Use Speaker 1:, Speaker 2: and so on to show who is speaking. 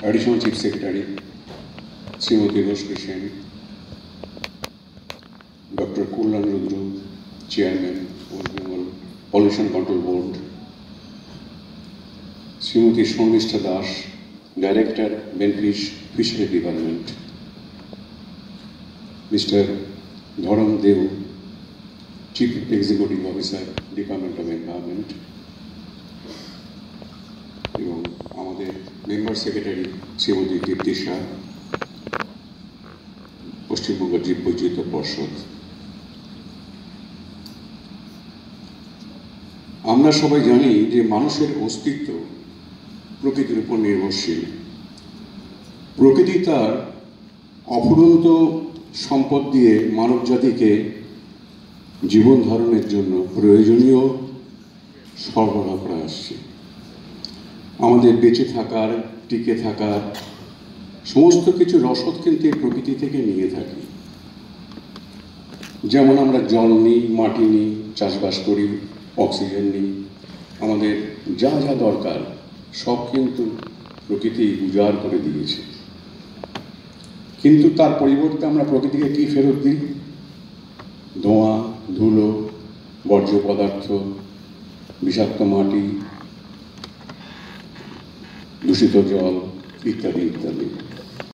Speaker 1: Additional Chief Secretary, Srimati Roshni Sen, Dr. Kullan Rudru, Chairman, West Bengal Pollution Control Board, Srimati Shonishta Das, Director, Benfish Fishery Department, Mr. Dharam Dev, Chief Executive Officer, Department of Environment, এবং আমাদের member secretary Shrimati দীপ্তি শাহ, পশ্চিমবঙ্গ জীব বৈচিত্র্য পর্ষদ। আমরা সবাই জানি যে মানুষের অস্তিত্ব প্রকৃতির উপর নির্ভরশীল। প্রকৃতি তার অফুরন্ত সম্পদ দিয়ে মানব জাতিকে জীবন ধারণের জন্য প্রয়োজনীয় সরবরাহ করে আসছে। আমাদের বেঁচে থাকার, টিকে থাকার সমস্ত কিছু রসদ কিন্তু এই প্রকৃতি থেকে নিয়ে থাকি। যেমন আমরা জল নিই, মাটি নিই, চাষবাস করি, অক্সিজেন নিই, আমাদের যা যা দরকার সব কিন্তু প্রকৃতি উজাড় করে দিয়েছে। কিন্তু তার পরিবর্তে আমরা প্রকৃতিকে কি ফেরত দিই? ধোঁয়া, ধুলো, বর্জ্য পদার্থ, বিষাক্ত মাটি, দূষিত জল ইত্যাদি ইত্যাদি।